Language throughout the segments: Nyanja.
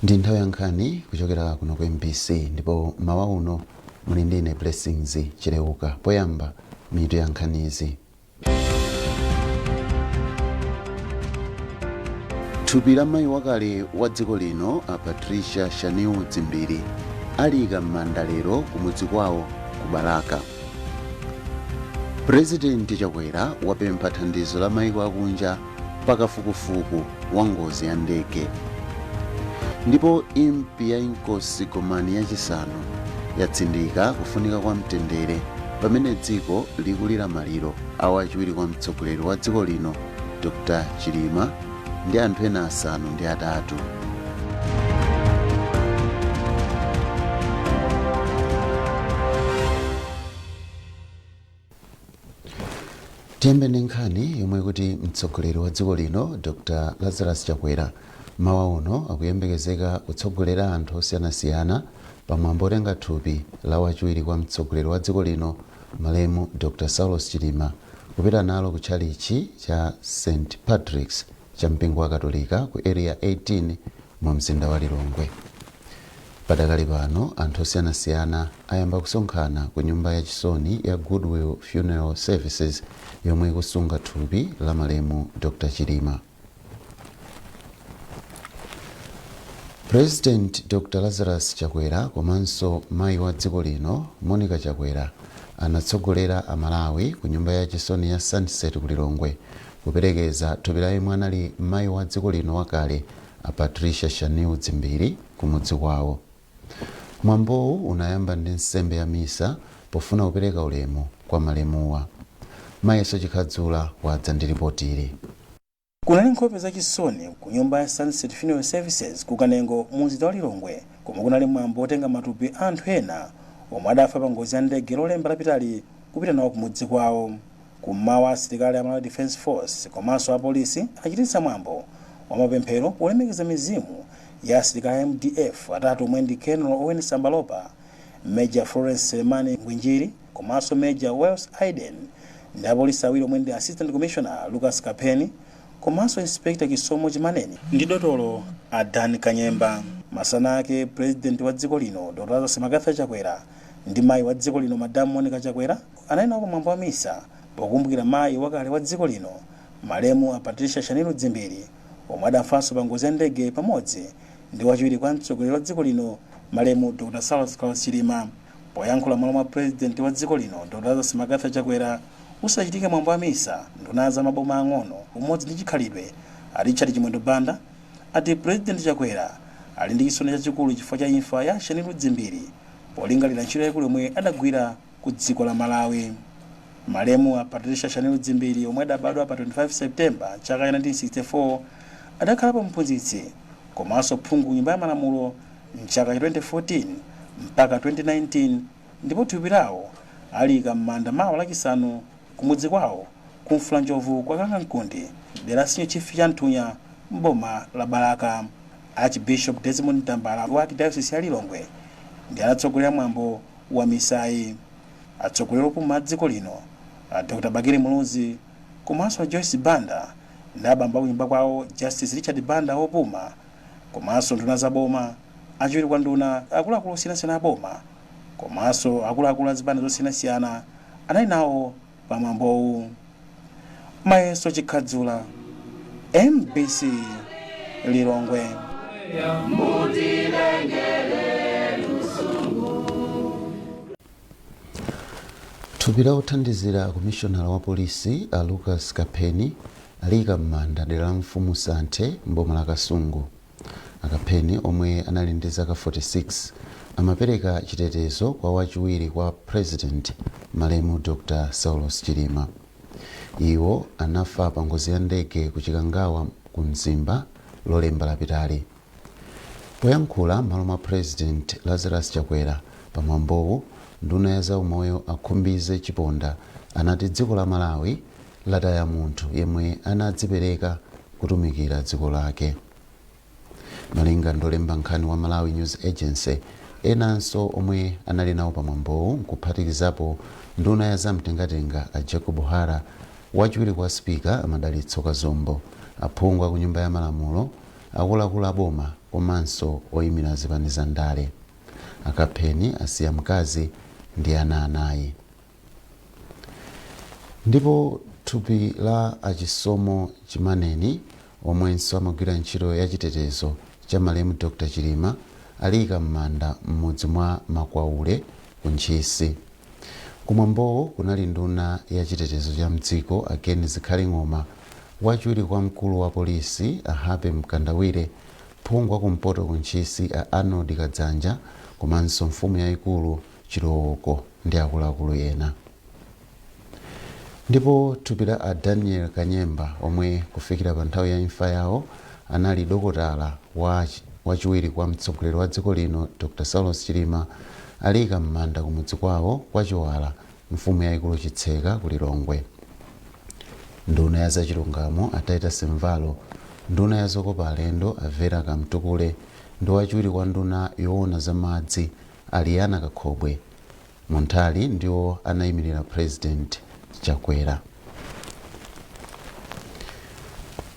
Ndi nthawi ya nkhani kuchokera kuno ku MBC ndipo mawa uno muli ndine Blessings Chileuka. Poyamba mitu ya nkhanizi. Thupi la mayi wakale wa dziko lino a Patricia Shaniu Dzimbiri alika m'manda lero kumudzi kwawo ku Baraka. President Chakwera wapempha thandizo la mayiko akunja pakafukufuku wa ngozi ya ndege. Ndipo impi ya Nkosi Komani yachisanu yatsindika kufunika kwa mtendere pamene dziko likulira maliro a wachiwiri kwa mtsogoleri wa dziko lino Dr. Chilima ndi anthu ena asanu ndi atatu. Tiyambe ndi nkhani yomwe kuti mtsogoleri wa dziko lino Dr. Lazarus Chakwera mawa uno akuyembekezeka kutsogolera anthu osiyanasiyana pamwambo otenga thupi la wachiwiri kwa mtsogoleri wa dziko lino malemu Dr. Saulos Chilima kupita nalo ku tchalichi cha St. Patrick's cha mpingo wa Katolika ku area 18 mu mzinda wa Lilongwe. Padakali pano anthu osiyanasiyana ayamba kusonkhana ku nyumba ya chisoni ya Goodwill Funeral Services yomwe ikusunga thupi la malemu Dr. Chilima. President Dr. Lazarus Chakwera komanso mayi wa dziko lino Monica Chakwera anatsogolera Amalawi ku nyumba ya chisoni ya Sunset ku Lilongwe kuperekeza thupi la yemwe anali mayi wa dziko lino wakale a Patricia Shaniu Dzimbiri kumudzi kwawo. Mwambowu unayamba ndi nsembe ya misa pofuna kupereka ulemu kwa malemuwa. Mayeso Chikhadzula wadza ndi ripoti ili. Kunali nkhope zachisoni ku nyumba ya Sunset Funeral Services ku Kanengo mu mzinda wa Lilongwe komwe kunali mwambo otenga matupi anthu ena omwe adafa pa ngozi ya ndege lolemba lapitali kupita nawo kumudzi kwawo. Kummawa asilikali a Malawi Defense Force komanso apolisi achititsa mwambo wa mapemphero polemekeza mizimu ya asilikali MDF atatu omwe ndi Colonel Owen Sambalopa, Major Florence Selemani Ngwinjiri komanso Major Wells Aiden ndi apolisi awiri omwe ndi Assistant Commissioner Lucas Kapeni komanso Inspector Kisomo Chimaneni ndi dotolo Adan Kanyemba. Masana ake President wa dziko lino Dr. Lazarus Chakwera ndi mayi wa dziko lino Madam Monica Chakwera anali nawo pamwambo wa misa pokumbukira mayi wakale wa dziko lino malemu a Patricia Shaniu Dzimbiri omwe adafanso pa ngozi ya ndege pamodzi ndi wachiwiri kwa mtsogoleri wa dziko lino malemu Dr. Saulos Chilima. Poyankhula malo mwa President wa dziko lino Dr. Lazarus Chakwera usachitika mwambo wa misa nduna za maboma ang'ono umodzi ndi chikhalidwe Richard Chimwendo Banda ati President Chakwera ali ndi chisoni chachikulu chifukwa cha imfa ya Shaniu Dzimbiri polingalira ntchito yakulu yomwe adagwira ku dziko la Malawi. Malemu a Patricia Shaniu Dzimbiri omwe adabadwa pa 25 September chaka 1964 adakhalapo mphunzitsi komanso phungu nyumba ya malamulo mchaka 2014 mpaka 2019 ndipo thupi lawo alika m'manda mawa lachisanu kumudzi kwawo kumfula njovu kwa Kangankundi dera sinyo chifi cha Nthunya mboma la Baraka. Archbishop Desmond Tambala wa Diocese ya Lilongwe ndi anatsogolera mwambo wa misayi. Atsogoleri opuma dziko lino Dr. Bagiri Muluzi komanso Joyce Banda ndi abamba kunyumba kwawo Justice Richard Banda opuma komanso nduna za boma achiwiri kwa nduna akuluakulu osiyanasiyana a boma komanso akuluakulu a zibanda zosiyanasiyana anali nawo pa mwambowu. Mayeso Chikhadzula, MBC Lilongwe. Thupi la othandizira commissioner wa polisi a Lucas Kapeni alika m'manda dera la Mfumu Santhe mboma la Kasungu. Akapeni omwe anali ndi zaka 46 amapereka chitetezo kwa wachiwiri kwa President malemu Dr. Saulos Chilima. Iwo anafa pa ngozi ya ndege ku Chikangawa ku Mzimba lolemba lapitali. Poyankhula malo mwa President Lazarus Chakwera pamwambowu nduna ya zaumoyo Akhumbize Chiponda anati dziko la Malawi lataya munthu yemwe anadzipereka kutumikira dziko lake. Malinga ndolemba nkhani wa Malawi News Agency enanso omwe anali nawo pamwambowu nkuphatikizapo nduna ya zamtengatenga a Jacob Hara wachiwiri kwa Speaker Amadalitso Kazombo, aphungu ku nyumba ya malamulo, akuluakulu a boma komanso oyimira zipani za ndale. Akapheni asiya mkazi ndi ana anayi. Ndipo thupi la Achisomo Chimaneni omwenso amagwira ntchito ya chitetezo cha malemu Dr. Chilima aliyika m'manda m'mudzi mwa Makwaule ku Ntchisi. Kumwambowo kunali nduna ya chitetezo cha mdziko Ageni Zikhali Ng'oma, wachiwiri kwa mkulu wa polisi Ahape Mkandawire, phungu wa kumpoto ku Ntchisi a Arnold Kadzanja, komanso mfumu yayikulu Chilowoko ndi akuluakulu ena. Ndipo thupi la a Daniel Kanyemba omwe kufikira pa nthawi ya imfa yawo anali dokotala wachiwiri kwa mtsogoleri wa dziko lino Dr. Saulos Chilima aliyika m'manda kumudzi kwawo kwa Chiwala, mfumu yayikulu Chitseka ku Lilongwe. Nduna ya zachilungamo Ataita Semvalo, nduna ya zokopa alendo Avera Kamtukule ndi wachiwiri kwa nduna yoona za madzi Aliana Kakhobwe. Munthali ndiwo anayimirira President Chakwera.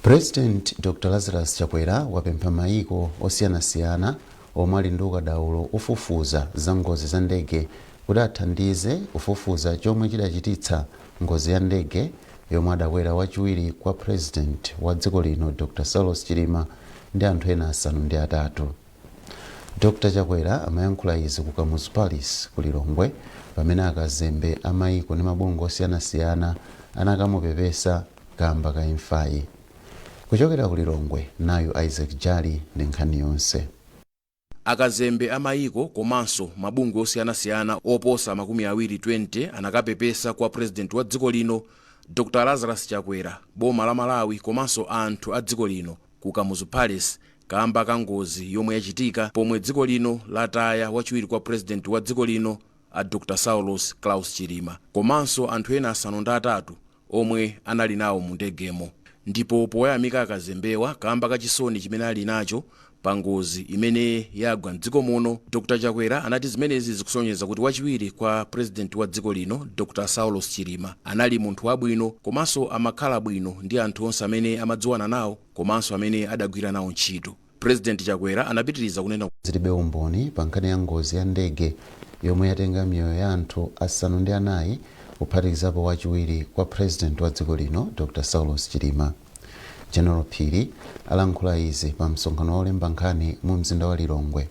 President Dr. Lazarus Chakwera wapempha mayiko osiyanasiyana omwe ali ndi ukadaulo ufufuza za ngozi za ndege kuti athandize kufufuza chomwe chidachititsa ngozi ya ndege yomwe adakwera wachiwiri kwa President wa dziko lino Dr. Saulos Chilima ndi anthu ena 8. Dr. Chakwera amayankhula izi ku Kamuzu Palace ku Lilongwe pamene akazembe amayiko ndi mabungwe osiyanasiyana anakamupepesa kamba ka imfayi. Kuchokera ku Lilongwe, nayo Isaac Jali ndi nkhani yonse. Akazembe amayiko komanso mabungwe osiyanasiyana oposa 20 anakapepesa kwa President wa dziko lino Dr. Lazarus Chakwera, boma la Malawi komanso anthu a dziko lino ku Kamuzu Palace kamba ka ngozi yomwe yachitika pomwe dziko lino lataya wachiwiri kwa President wa dziko lino a Dr. Saulos Klaus Chilima komanso anthu ena 3 omwe anali nawo mu ndegemo. Ndipo poyamika akazembewa kamba kachisoni chimene ali nacho pa ngozi imene yagwa mdziko muno, Dr. Chakwera anati zimenezi zikusonyeza kuti wachiwiri kwa President wa dziko lino Dr. Saulos Chilima anali munthu wabwino komanso amakhala bwino ndi anthu onse amene amadziwana nawo komanso amene adagwira nawo ntchito. President Chakwera anapitiriza kunena zilibe umboni pa nkhani ya ngozi ya ndege yomwe yatenga miyoyo ya anthu 4 kuphatikizapo wachiwiri kwa President wa dziko lino Dr. Saulos Chilima. General Phiri alankhula izi pa msonkhano wolemba nkhani mu mzinda wa Lilongwe.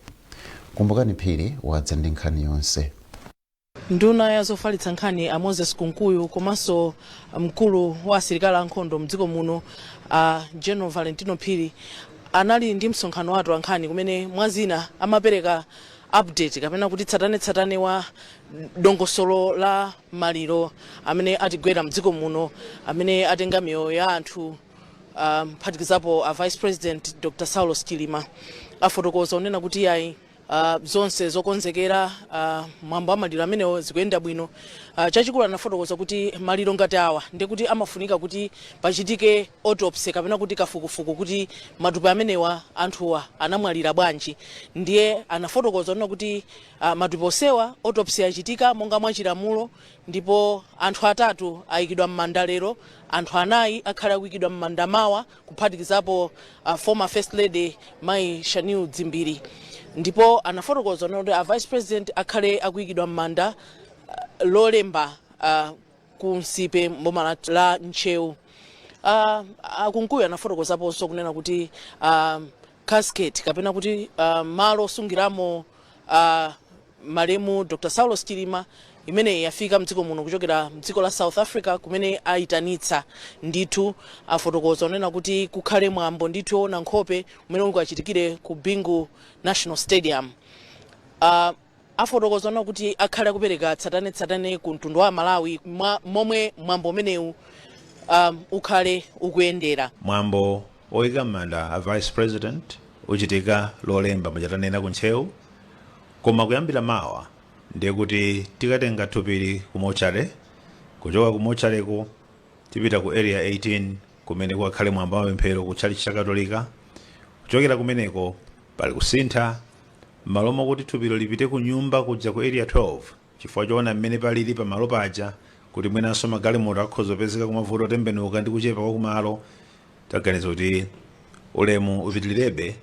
Kumbukani Phiri wadza ndi nkhani yonse. Nduna ya zofalitsa nkhani a Moses Kunkuyu komanso mkulu wa asilikali ankhondo mdziko muno General Valentino Phiri anali ndi msonkhano watu wa nkhani kumene mwazina amapereka update kapena kuti tsatane wa dongosolo la maliro amene atigwera mdziko muno amene atenga miyoyo ya anthu phatikizapo a Vice President Dr. Saulos Chilima. Afotokoza unena kuti yayi zonse zokonzekera mwambo amaliro amenewo zikuyenda bwino. Chachikulu anafotokoza kuti maliro ngati awa ndi kuti amafunika kuti pachitike autopsy kapena kuti kafukufuku kuti matupi amenewa anthuwa anamwalira bwanji. Ndiye anafotokoza unena kuti matupi osewa autopsy yachitika monga mwachilamulo, ndipo anthu 3 ayikidwa m'manda lero, anthu 4 akhala akuyikidwa m'manda mawa kuphatikizapo former First Lady Mai Shaniu Dzimbiri. Ndipo anafotokoza kuti a Vice President akhale akuyikidwa m'manda lolemba ku Nsipe mboma la Nchewu. Kunkuyu anafotokozaponso kunena kuti casket kapena kuti malo osungiramo malemu Dr. Saulos Chilima imene yafika mdziko muno kuchokera mdziko la South Africa kumene aitanitsa ndithu. Afotokoza unena kuti kukhale mwambo ndithu ona nkhope umene ungachitikire ku Bingu National Stadium. Afotokoza unena kuti akhale kupereka tsatane ku mtundu wa Malawi momwe mwambo umenewu ukhale ukuyendera. Mwambo oyika m'manda a Vice President uchitika lolemba machatanena ku Nchewu, koma kuyambira mawa ndiye kuti tikatenga thupili ku mochare, kuchoka ku mochareko tipita ku area 18 kumene kukhale mwambo wa mapemphero ku Church cha Katolika. Kuchokera kumeneko pali kusintha malomo kuti thupilo lipite ku nyumba kuja ku area 12 chifukwa choona mmene palili pa malo paja kuti mwenanso magalimoto akhoza kupezeka kumavuto otembenuka ndi kuchepa kwa kumalo. Taganiza kuti ulemu upitilirebe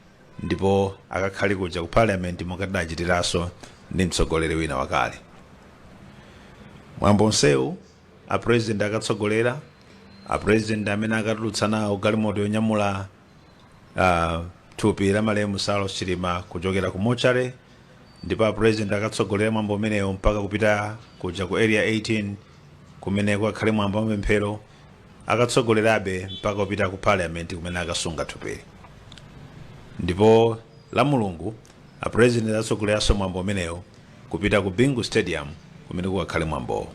ndipo akakhale kuja ku parliament mukadachitiranso ndi mtsogoleri wina wakale. Mwambo onsewu a president akatsogolera, a president amene akatulutsa nawo galimoto yonyamula thupi la malemu Saulos Chilima kuchokera ku mochare, ndipo a president akatsogolera mwambo umenewo mpaka kupita kuja ku area 18 kumene kwakhale mwambo wamapemphero, akatsogolerabe mpaka kupita ku parliament kumene akasunga thupili. Ndipo la Mulungu a president atsogoleranso mwambo umenewo kupita ku Bingu Stadium kumene kukakhale mwambowo.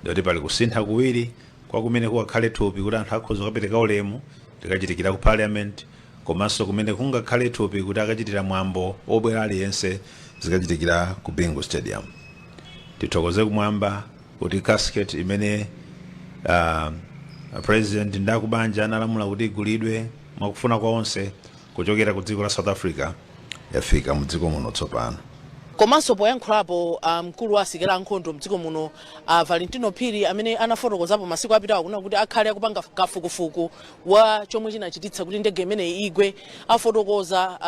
Ndoti pali kusintha kuwiri kwa kumene kukakhale thupi kuti anthu akhoza kupereka ulemu likachitikira ku parliament, komanso kumene kungakhale thupi kuti akachitira mwambo obwera aliyense zikachitikira ku Bingu Stadium. Tithokoze kumwamba kuti casket imene president ndakubanja analamula kuti igulidwe mwakufuna kwa onse kuchokera ku dziko la South Africa yafika mu dziko muno tsopano. Komanso poyankhulapo mkulu wa asilikali ankhondo mdziko muno Valentino Phiri amene anafotokozapo masiku apitawo kuna kuti akhale akupanga kafukufuku wa chomwe chinachititsa kuti ndege imeneyi igwe, afotokoza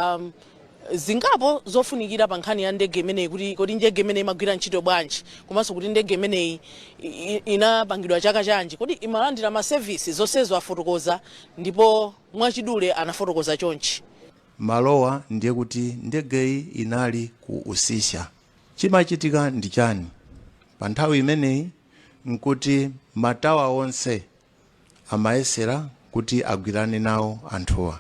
zingapo zofunikira pa nkhani ya ndege imeneyi kuti ndege imeneyi imagwira ntchito bwanji, komanso kuti ndege imeneyi inapangidwa chaka chanji, kuti imalandira ma service zonsezo afotokoza, ndipo mwachidule anafotokoza chonchi. Malowa ndiye kuti ndegeyi inali ku Usisha. Chimachitika ndi chani? Pa nthawi imeneyi nkuti matawa onse amayesera kuti agwirane nawo anthuwa.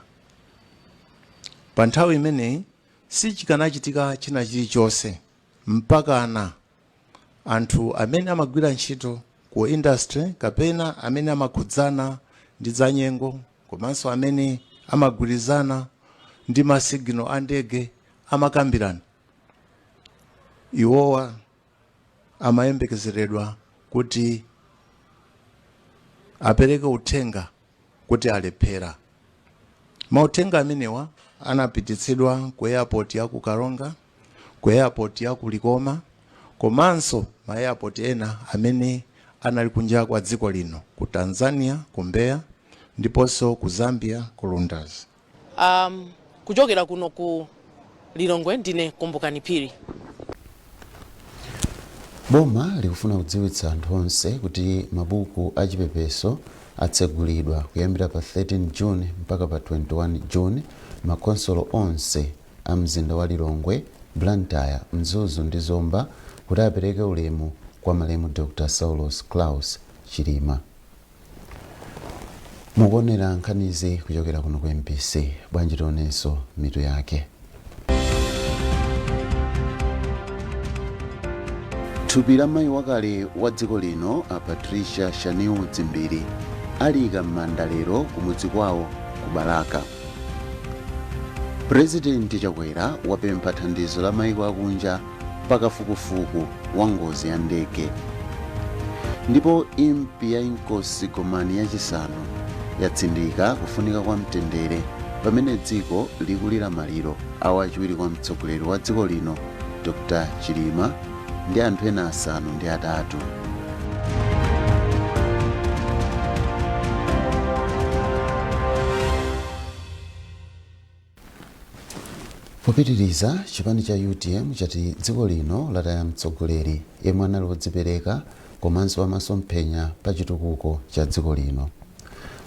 Pa nthawi imeneyi sichikanachitika china chilichonse mpakana anthu amene amagwira ntchito ku industry kapena amene amakhudzana ndi zanyengo komanso amene amagwirizana ndi masigino a ndege amakambirana. Iwowa amayembekezeredwa kuti apereke uthenga kuti alephera. Mauthenga amenewa anapititsidwa ku airport ya ku Karonga, ku airport ya ku Likoma, komanso ma airport ena amene anali kunja kwa dziko lino, ku Tanzania, ku Mbeya, ndiponso ku Zambia, ku Lundas. Kuchokera kuno ku Lilongwe ndine Kumbukani Phiri. Boma likufuna kudziwitsa anthu onse kuti mabuku achipepeso atsegulidwa kuyambira pa 13 June mpaka pa 21 June makonsolo onse a mzinda wa Lilongwe, Blantyre, Mzuzu ndi Zomba kuti apereke ulemu kwa malemu Dr. Saulos Klaus Chilima. Mukuonera nkhanizi kuchokera kuno ku MPC, bwanji tionenso mitu yake. Thupi la mayi wakale wa dziko lino a Patricia Shaniu Dzimbiri alika m'manda lero kumudzi kwawo ku Balaka. President Chakwera wapempha thandizo la mayiko akunja pakafukufuku wa ngozi ya ndege. Ndipo impi ya Inkosi Komani yachisanu yatsindika kufunika kwa mtendere pamene dziko likulira maliro awachiwiri kwa mtsogoleri wa dziko lino Dr. Chilima ndi anthu ena 5 Popitiriza, chipani cha UTM chati dziko lino lataya mtsogoleri yemwe anali wodzipereka komanso amasomphenya pa chitukuko cha dziko lino.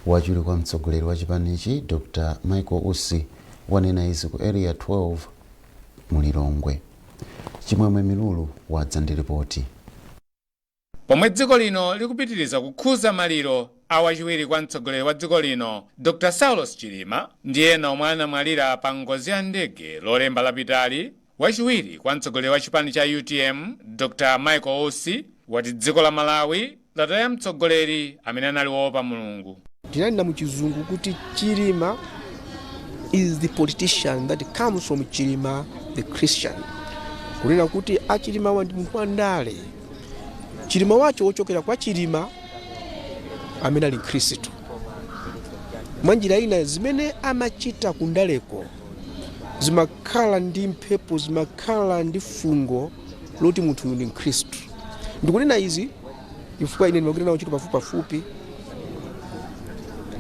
Wachiwiri kwa mtsogoleri wa chipanichi Dr. Michael Usi wanena izi ku area 12 mu Lilongwe. Chimwemwe Milulu wadza ndi ripoti. Pomwe dziko lino likupitiriza kukhuza maliro awachiwiri kwa mtsogoleri wa dziko lino Dr. Saulos Chilima ndi ena omwe anamwalira pa ngozi ya ndege lolemba lapitali, wachiwiri kwa mtsogoleri wa chipani cha UTM Dr. Michael Usi wati dziko la Malawi lataya mtsogoleri amene anali woopa Mulungu. Tinanena mu chizungu kuti Chilima is the politician that comes from Chilima the Christian. Kunena kuti Achilima wa ndi munthu wandale. Chilima wacho wochokera kwa Chilima amene ali Khristu. Mwanjira ina zimene amachita kundaleko zimakhala ndi mphepo, zimakhala ndi fungo loti munthu ndi Khristu. Ndikunena izi chifukwa ine ndimagwira nawo ntchito pafupi.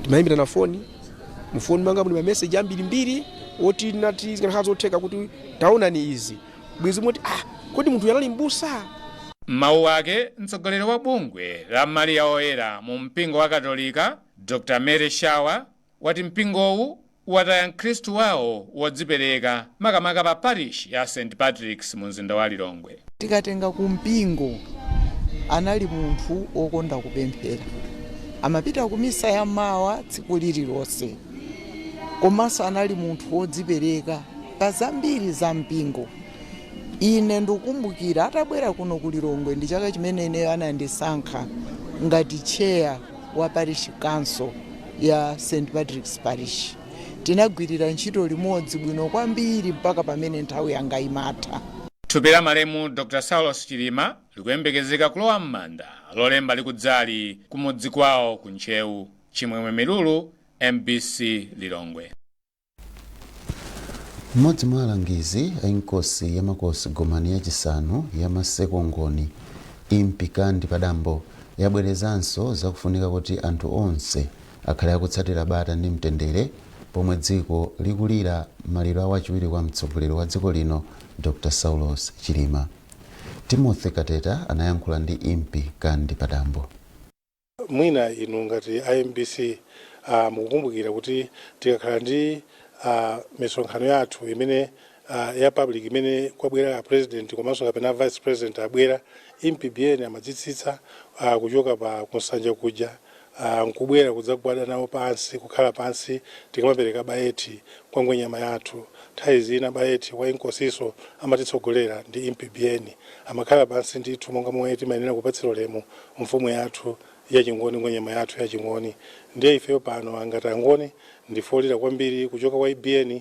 Timayimbira na foni, mu foni mwanga muli ma message ambirimbiri oti nati zikanakhala zotheka kuti taonani izi bwezi moti kodi munthu yanali mbusa. Mawu ake mtsogoleri wa bungwe la Maria Oyera mu mpingo wa Katolika Dr. Mary Shawa wati mpingowu wataya mkhristu wawo wodzipereka makamaka pa parish ya St. Patrick's mu mzinda wa Lilongwe. Tikatenga ku mpingo anali munthu okonda kupemphera, amapita ku misa ya mawa tsiku lililonse, komanso anali munthu wodzipereka pa zambiri za mpingo. Ine ndikumbukira atabwera kuno ku Lilongwe ndi chaka chimene ineyo anandisankha ngati chair wa parish council ya St. Patrick's Parish. Tinagwirira ntchito limodzi bwino kwambiri mpaka pamene nthawi yanga imatha. Thupi la malemu Dr. Saulos Chilima likuyembekezeka kulowa m'manda lolemba likudzali kumudzi kwawo ku Nchewu. Chimwemwe Milulu, MBC Lilongwe. Mmodzi mwa alangizi a inkosi ya makosi gomani yachisanu ya Maseko Ngoni Impi Kandi Padambo yabwerezanso zakufunika kuti anthu onse akhale akutsatira bata ndi mtendere pomwe dziko likulira maliro a wachiwiri kwa mtsogoleri wa dziko lino Dr. Saulos Chilima. Timothy Kateta anayankhula ndi Impi Kandi Padambo. Mwina inu ngati IMBC mukukumbukira kuti tikakhala ndi misonkhano yathu imene ya public imene kwabwera president komanso kapena vice president abwera, MPBN amadzitsitsa kuchoka pa kusanja kuja nkubwera kudzagwada nawo pansi, kukhala pansi tikamapereka baeti kwa ngwenyama yathu. Nthawi zina baeti wa inkosiso amatitsogolera ndi MPBN amakhala pansi ndithu monga momwe timayenera kupatsira ulemu mfumu yathu ya Chingoni, ngwenyama yathu ya Chingoni. Ndiye ifeyo pano angati Angoni ndifolera kwambiri kuchoka kwa IBN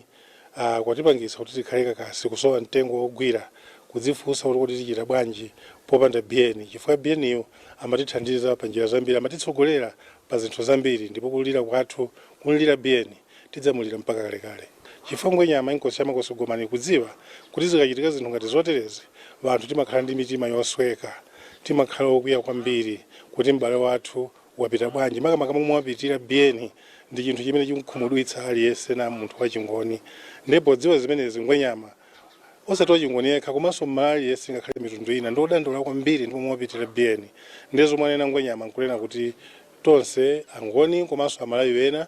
kwatipangisa kuti tikhale kakasi kusowa mtengo wogwira kudzifunsa kuti tichita bwanji popanda BN, chifukwa BN yo amatithandiza pa njira zambiri, amatitsogolera pa zinthu zambiri, ndipo kulira kwathu kulira BN tidzamulira mpaka kalekale. Chifukwa ngwenyama inkosi ya makosi gomani kudziwa kuti zikachitika zinthu ngati zoterezi vanthu timakhala ndi mitima yosweka, timakhala okwiya kwambiri kuti m'bale wathu wapita bwanji, makamaka momwe wapitira BN ndi chinthu chimene chimkhumudwitsa aliyense na munthu wa Chingoni. Ndipo dziwa zimenezi ngwenyama osati wa Chingoni yekha komanso mmali yense ngakhale mitundu ina ndodandaula kwambiri ndipo momwe wapitira BN. Ndizo mwanena ngwenyama nkulena kuti tonse Angoni komanso amalawi ena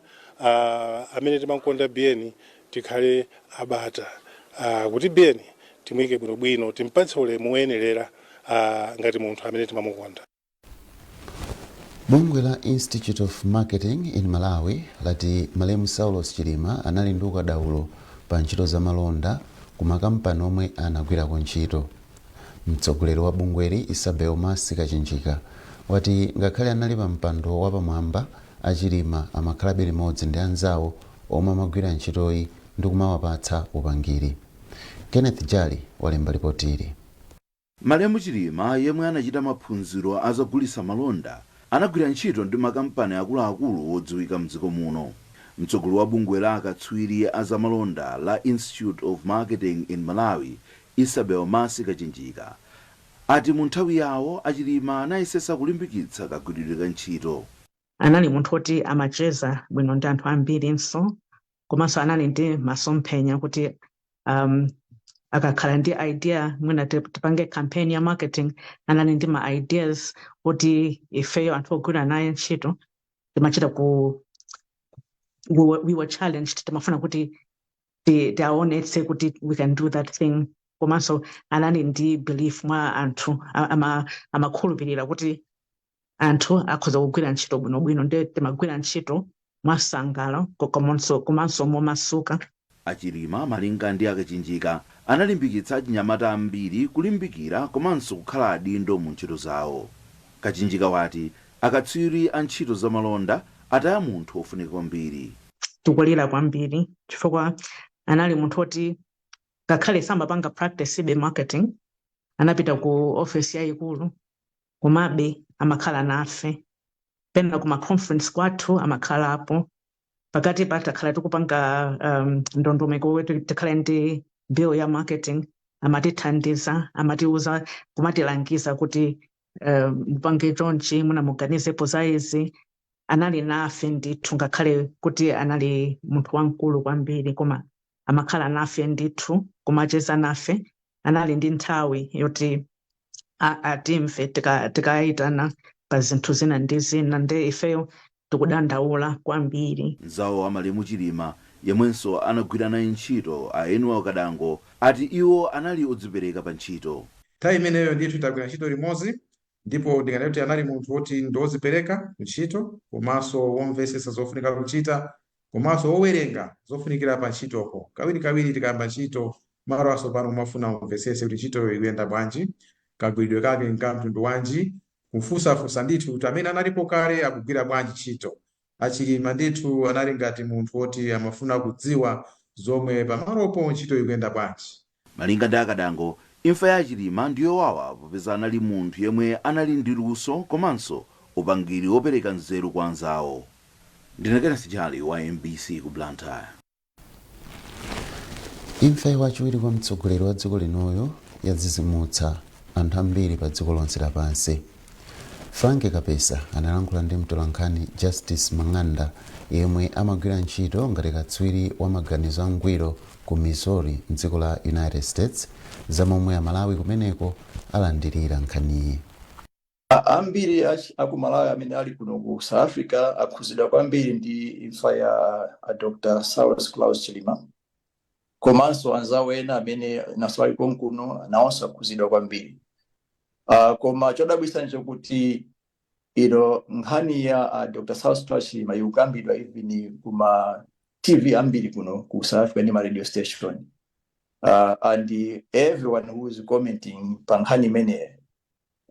amene timakonda BN tikhale abata kuti BN timuyike bwinobwino, timpatse ulemu woyenerera ngati munthu amene timamukonda. Bungwe la Institute of Marketing in Malawi lati malemu Saulos Chilima anali ndi ukadaulo pa ntchito za malonda ku makampani omwe anagwirako ntchito. Mtsogoleri wa bungweli Isabel Masi Kachinjika wati ngakhale anali pa mpando wapamwamba a Chilima amakhalabe limodzi ndi anzawo omwe amagwira ntchitoyi ndi kumawapatsa upangiri. Kenneth Jali walemba ripotiri. Malemu Chilima yemwe anachita maphunziro azogulitsa malonda anagwira ntchito ndi makampani akuluakulu odziwika mdziko muno. Mtsogoleri wa bungwe la akatswiri azamalonda la Institute of Marketing in Malawi Isabel Masi Kachinjika ati mu nthawi yawo a Chilima anayesesa kulimbikitsa kagwiridwe ka ntchito. Anali munthu oti amacheza bwino ndi anthu ambirinso, komanso anali ndi masomphenya kuti akakhala ndi idea mwina tipange campaign ya marketing, anali ndi ma ideas kuti ifeyo anthu ogwira naye ntchito timachita we were challenged, timafuna kuti tiaonetse kuti we can do that thing. Komanso anali ndi belief mwa anthu amakhulupirira kuti anthu akhoza kugwira ntchito bwinobwino, ndi timagwira ntchito mwasangala komanso momasuka. A Chilima malinga ndi Akachinjika analimbikitsa achinyamata ambiri kulimbikira komanso kukhala adindo mu ntchito zawo. Kachinjika wati akatswiri a ntchito za malonda ataya munthu ofunika kwambiri. Tikulira kwambiri chifukwa anali munthu oti ngakhale samapanga practice ibe marketing, anapita ku office yayikulu komabe amakhala nafe, pena kuma conference kwathu amakhalapo, pakati patakhala tikupanga ndondomeko wetu tikhala ndi bill ya marketing amatithandiza, amatiuza, kumatilangiza kuti mupange chonchi munamuganizepo za izi. Anali nafe ndithu ngakhale kuti anali munthu wamkulu kwambiri, koma amakhala nafe ndithu kumacheza nafe, anali ndi nthawi yoti atimve tikayitana pa zinthu zina ndi zina, nde ifeyo tikudandaula kwambiri. nzawo Amalemu Chilima yemwenso anagwira naye ntchito a Enuel Kadango ati iwo anali odzipereka pa ntchito. Nthawi imeneyo ndithu tagwira ntchito limodzi, ndipo ndikanena kuti anali munthu woti ndodzipereka kuntchito, komanso womvesesa zofunika kuchita, komanso wowerenga zofunikira pa ntchitopo. Kawirikawiri tikayamba ntchito malo asopano umafuna umvesese kuti ntchito ikuyenda bwanji, kagwiridwe kake nkamtundu wanji, kufusafusa ndithu kuti amene analipo kale akugwira bwanji ntchito. Achilima ndithu anali ngati munthu woti amafuna kudziwa zomwe pamalopo ntchito ikuyenda bwanji. Malinga ndi Akadango, imfa ya Achilima ndiyowawa popeza anali munthu yemwe anali ndi luso komanso upangiri wopereka nzeru kwa anzawo. Ndinakena sijali wa MBC ku Blantyre. Imfa yachiwiri kwa mtsogoleri wa dziko linoyo yadzizimutsa anthu ambiri pa dziko lonse lapansi. Frank Kapesa analankhula ndi mtolankhani Justice Mang'anda yemwe amagwira ntchito ngati katswiri wa maganizo angwiro ku Missouri mdziko la United States, zamomwe Amalawi kumeneko alandirira nkhaniyi. Ambiri aku Malawi amene ali kuno ku South Africa akhuzidwa kwambiri ndi imfa ya Dr. Saulos Klaus Chilima, komanso anzawo ena amene naso ali konkuno nawonso akhuzidwa kwambiri. Koma chodabwitsa nchokuti nkhani ya Dr. Saulos Klaus Chilima ikukambidwa even kuma TV ambiri kuno ku South Africa ndi ma radio station, and everyone who is commenting pa nkhani imene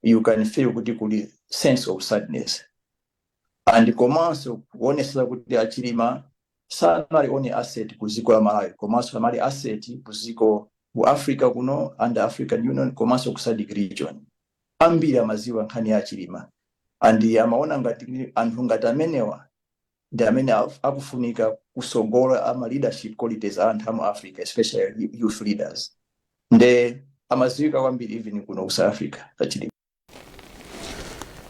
you can feel kuti kuli sense of sadness, and komanso kuonesa kuti Achilima sanali only asset ku dziko la Malawi, komanso anali asset ku dziko ku Africa kuno and African Union, komanso ku SADC region. Ambiri amaziwa nkhani ya Achilima, and amaona ngati anthu ngati amenewa ndi amene akufunika kusogola ama leadership qualities a anthu amu Africa, especially youth leaders. Nde amaziwika kwambiri even kuno ku South Africa Achilima.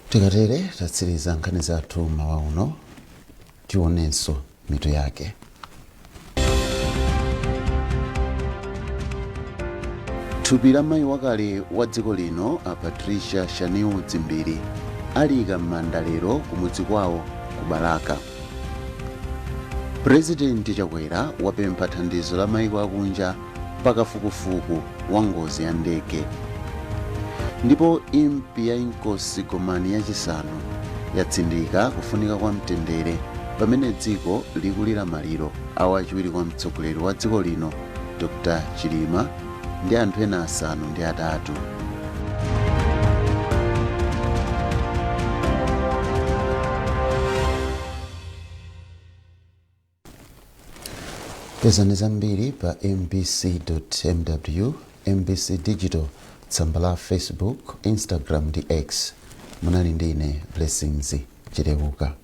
Tikatere tatsiriza nkhani zathu mawa uno, tionenso mitu yake. Thupi la mayi wakale wa dziko lino a Patricia Shaniu Dzimbiri alika m'manda lero kumudzi kwawo ku Baraka. President Chakwera wapempha thandizo la mayiko akunja pakafukufuku wa ngozi ya ndege. Ndipo impi ya Inkosi Komani yachisanu yatsindika kufunika kwa mtendere pamene dziko likulira maliro a wachiwiri kwa mtsogoleri wa dziko lino Dr. Chilima ndi anthu ena asanu ndi atatu. Pezani zambiri pa mbc.mw, MBC Digital, tsamba la Facebook, Instagram ndi X. Munali ndine Blessings Chilewuka.